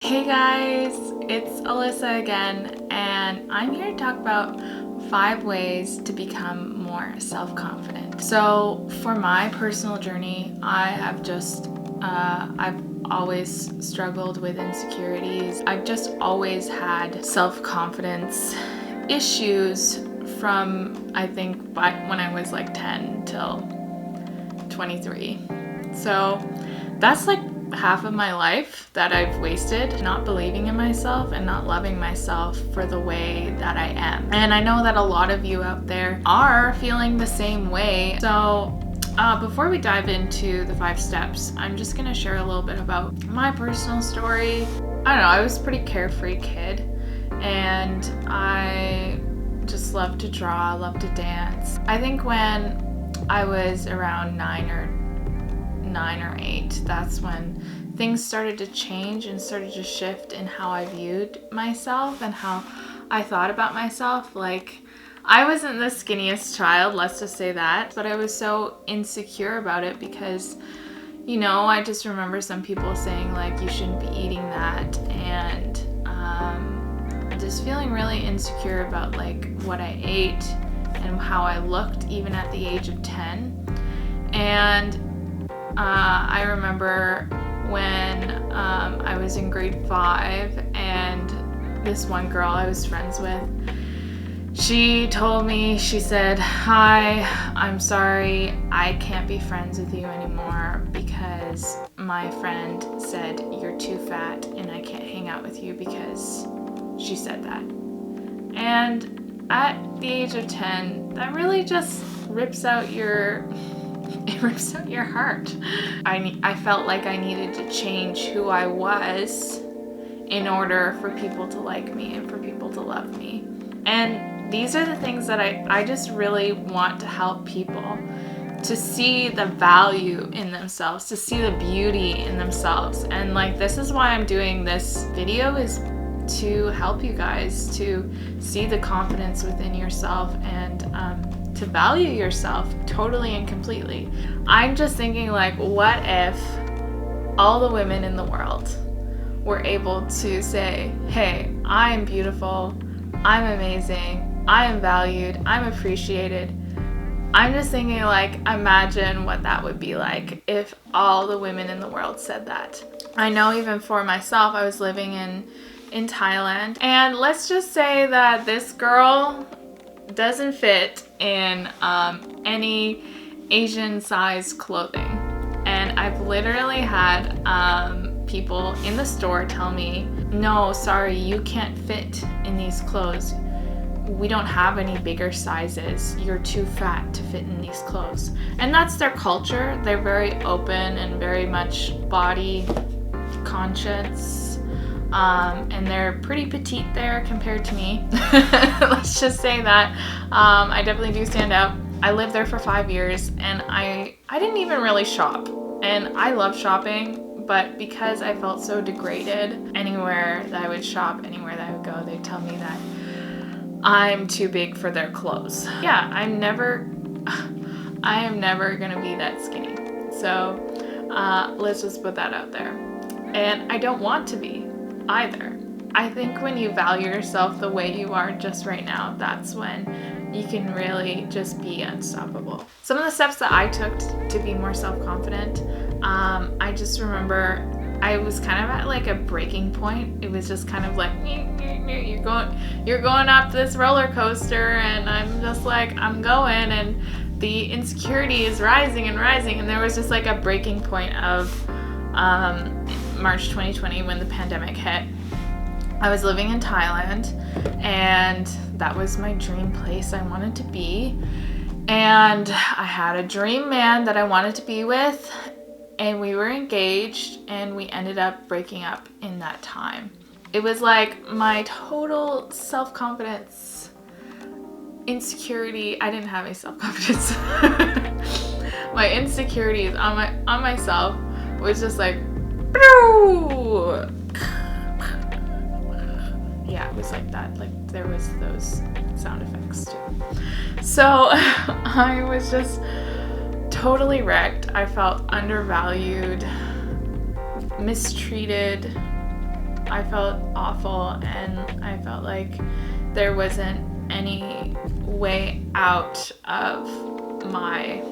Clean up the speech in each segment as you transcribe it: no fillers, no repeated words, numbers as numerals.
Hey guys, it's Alyssa again, and I'm here to talk about 5 ways to become more self-confident. So for my personal journey, I've always struggled with insecurities. I've just always had self-confidence issues from, I think, when I was like 10 till 23. So that's like half of my life that I've wasted not believing in myself and not loving myself for the way that I am. And I know that a lot of you out there are feeling the same way. So before we dive into the 5 steps, I'm just gonna share a little bit about my personal story. I don't know, I was a pretty carefree kid, and I just loved to draw, loved to dance. I think when I was around 9 or 8, that's when things started to change and started to shift in how I viewed myself and how I thought about myself. Like, I wasn't the skinniest child, let's just say that, but I was so insecure about it because, you know, I just remember some people saying like, you shouldn't be eating that, and just feeling really insecure about like what I ate and how I looked even at the age of 10. And I remember when I was in grade 5, and this one girl I was friends with, she told me, she said, "Hi, I'm sorry, I can't be friends with you anymore because my friend said you're too fat and I can't hang out with you because she said that." And at the age of 10, that really just rips out your heart. I felt like I needed to change who I was in order for people to like me and for people to love me. And these are the things that I just really want to help people to see the value in themselves, to see the beauty in themselves. And like, this is why I'm doing this video, is to help you guys to see the confidence within yourself and to value yourself totally and completely. I'm just thinking, like, what if all the women in the world were able to say, hey, I am beautiful, I'm amazing, I am valued, I'm appreciated. I'm just thinking, like, imagine what that would be like if all the women in the world said that. I know even for myself, I was living in Thailand, and let's just say that this girl doesn't fit in any Asian size clothing, and I've literally had people in the store tell me, "No, sorry, you can't fit in these clothes. We don't have any bigger sizes. You're too fat to fit in these clothes." And that's their culture. They're very open and very much body conscious. And they're pretty petite there compared to me. Let's just say that. I definitely do stand out. I lived there for 5 years, and I didn't even really shop. And I love shopping, but because I felt so degraded, anywhere that I would shop, anywhere that I would go, they'd tell me that I'm too big for their clothes. Yeah, I am never gonna be that skinny. So let's just put that out there. And I don't want to be either. I think when you value yourself the way you are just right now, that's when you can really just be unstoppable. Some of the steps that I took to be more self-confident, I just remember I was kind of at like a breaking point. It was just kind of like, you're going up this roller coaster, and I'm just like, I'm going, and the insecurity is rising and rising. And there was just like a breaking point of March 2020 when the pandemic hit. I was living in Thailand, and that was my dream place I wanted to be. And I had a dream man that I wanted to be with, and we were engaged, and we ended up breaking up in that time. It was like my total self-confidence, insecurity. I didn't have any self-confidence. My insecurities on myself was just like, yeah, it was like that. Like, there was those sound effects too. So I was just totally wrecked. I felt undervalued, mistreated, I felt awful, and I felt like there wasn't any way out of my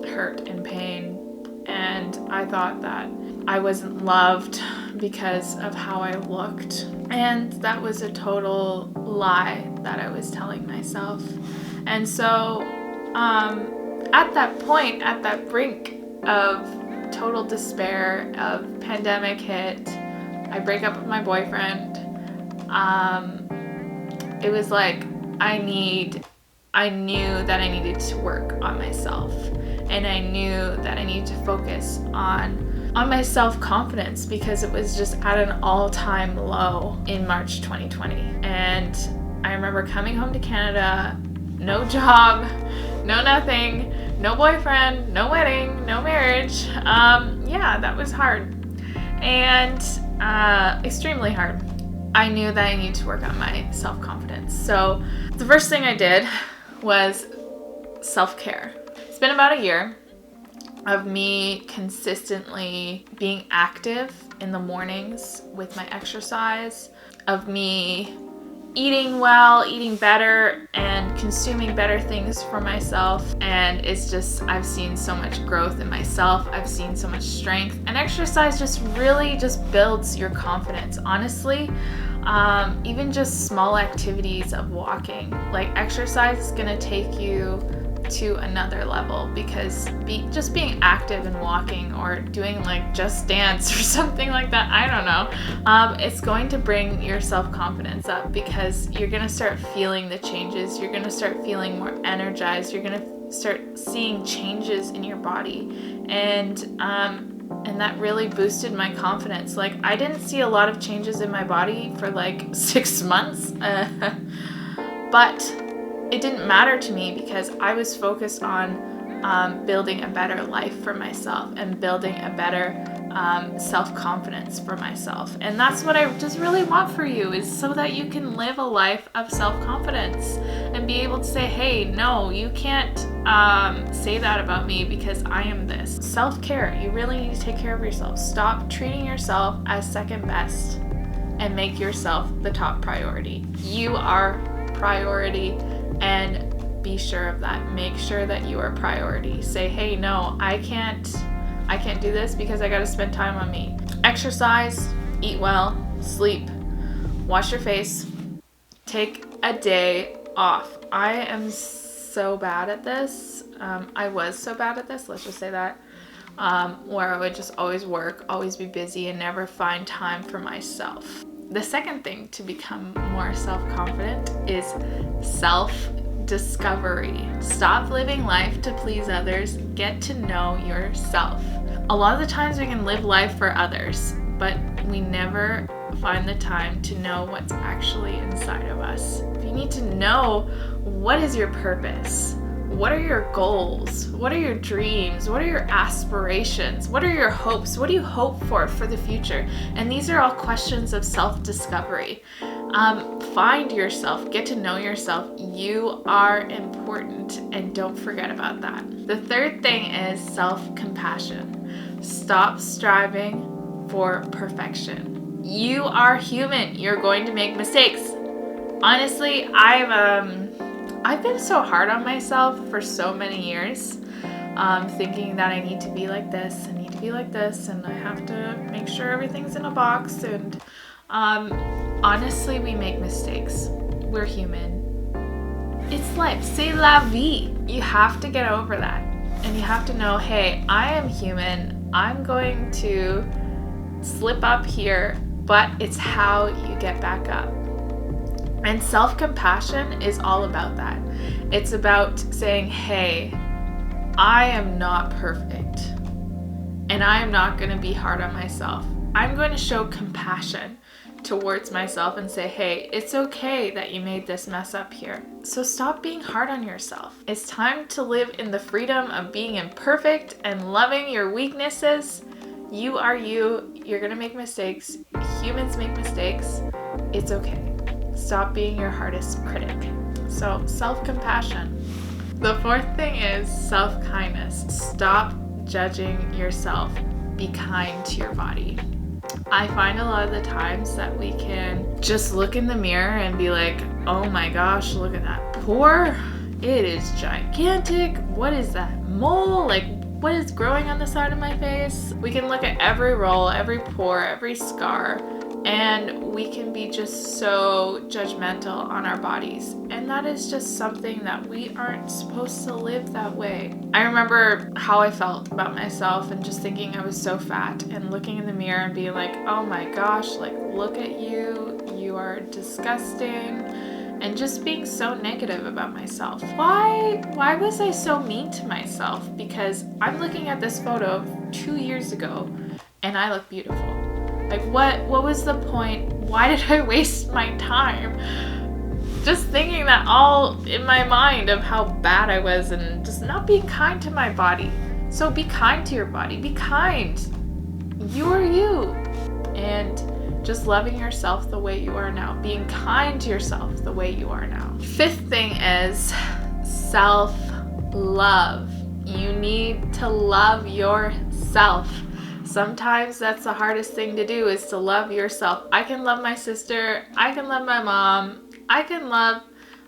hurt and pain. And I thought that I wasn't loved because of how I looked. And that was a total lie that I was telling myself. And so at that point, at that brink of total despair, of pandemic hit, I break up with my boyfriend. It was like I knew that I needed to work on myself, and I knew that I needed to focus on my self-confidence, because it was just at an all-time low in March 2020. And I remember coming home to Canada, no job, no nothing, no boyfriend, no wedding, no marriage. Yeah, that was hard, and extremely hard. I knew that I needed to work on my self-confidence. So the first thing I did was self-care. It's been about a year of me consistently being active in the mornings with my exercise, of me eating well, eating better, and consuming better things for myself. And it's just, I've seen so much growth in myself. I've seen so much strength, and exercise just really just builds your confidence. Honestly, even just small activities of walking, like exercise is gonna take you to another level, because just being active and walking, or doing like Just Dance or something like that, I don't know, it's going to bring your self-confidence up, because you're gonna start feeling the changes. You're gonna start feeling more energized. You're gonna start seeing changes in your body, and that really boosted my confidence. Like, I didn't see a lot of changes in my body for like 6 months, but it didn't matter to me, because I was focused on building a better life for myself and building a better self-confidence for myself. And that's what I just really want for you, is so that you can live a life of self-confidence and be able to say, hey, no, you can't say that about me, because I am this. Self-care, you really need to take care of yourself. Stop treating yourself as second best and make yourself the top priority. You are priority, and be sure of that. Make sure that you are priority. Say, hey, no, I can't do this, because I got to spend time on me. Exercise, eat well, sleep, wash your face, take a day off. I am so bad at this. I was so bad at this, let's just say that, where I would just always work, always be busy, and never find time for myself. The second thing to become more self-confident is self-discovery. Stop living life to please others. Get to know yourself. A lot of the times we can live life for others, but we never find the time to know what's actually inside of us. You need to know, what is your purpose? What are your goals? What are your dreams? What are your aspirations? What are your hopes? What do you hope for the future? And these are all questions of self-discovery. Find yourself, get to know yourself. You are important, and don't forget about that. The third thing is self-compassion. Stop striving for perfection. You are human. You're going to make mistakes. Honestly, I've been so hard on myself for so many years, thinking that I need to be like this, I need to be like this, and I have to make sure everything's in a box. And honestly, we make mistakes. We're human. It's life. C'est la vie. You have to get over that. And you have to know, hey, I am human. I'm going to slip up here, but it's how you get back up. And self-compassion is all about that. It's about saying, hey, I am not perfect, and I am not going to be hard on myself. I'm going to show compassion towards myself and say, hey, it's okay that you made this mess up here. So stop being hard on yourself. It's time to live in the freedom of being imperfect and loving your weaknesses. You are you. You're going to make mistakes. Humans make mistakes. It's okay. Stop being your hardest critic. So, self-compassion. The fourth thing is self-kindness. Stop judging yourself. Be kind to your body. I find a lot of the times that we can just look in the mirror and be like, oh my gosh, look at that pore. It is gigantic. What is that mole? Like, what is growing on the side of my face? We can look at every roll, every pore, every scar, and we can be just so judgmental on our bodies. And that is just something that we aren't supposed to live that way. I remember how I felt about myself and just thinking I was so fat and looking in the mirror and being like, oh my gosh, like, look at you. You are disgusting. And just being so negative about myself. Why was I so mean to myself? Because I'm looking at this photo of 2 years ago and I look beautiful. Like, what was the point? Why did I waste my time just thinking that all in my mind of how bad I was and just not being kind to my body? So be kind to your body. Be kind. You are you. And just loving yourself the way you are now. Being kind to yourself the way you are now. Fifth thing is self-love. You need to love yourself. Sometimes that's the hardest thing to do, is to love yourself. I can love my sister. I can love my mom. I can love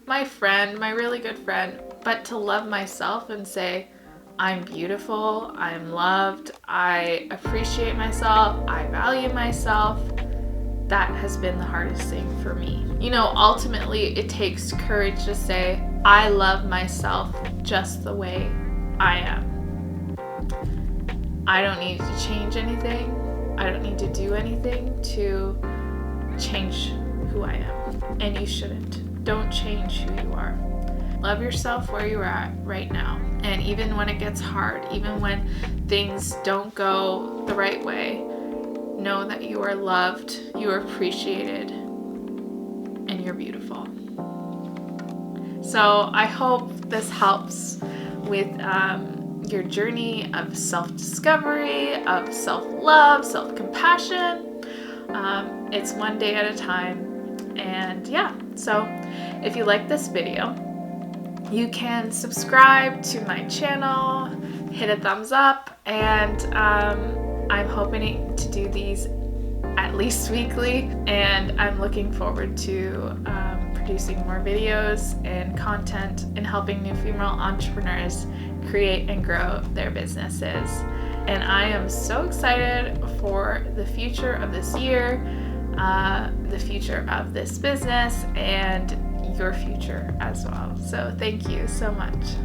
my friend, my really good friend. But to love myself and say, I'm beautiful, I'm loved, I appreciate myself, I value myself, that has been the hardest thing for me. You know, ultimately it takes courage to say, I love myself just the way I am. I don't need to change anything. I don't need to do anything to change who I am. And you shouldn't. Don't change who you are. Love yourself where you're at right now. And even when it gets hard, even when things don't go the right way, know that you are loved, you are appreciated, and you're beautiful. So I hope this helps with your journey of self-discovery, of self-love, self-compassion. It's one day at a time. And yeah, so if you like this video, you can subscribe to my channel, hit a thumbs up, and I'm hoping to do these at least weekly, and I'm looking forward to producing more videos and content and helping new female entrepreneurs create and grow their businesses. And I am so excited for the future of this year, the future of this business, and your future as well. So thank you so much.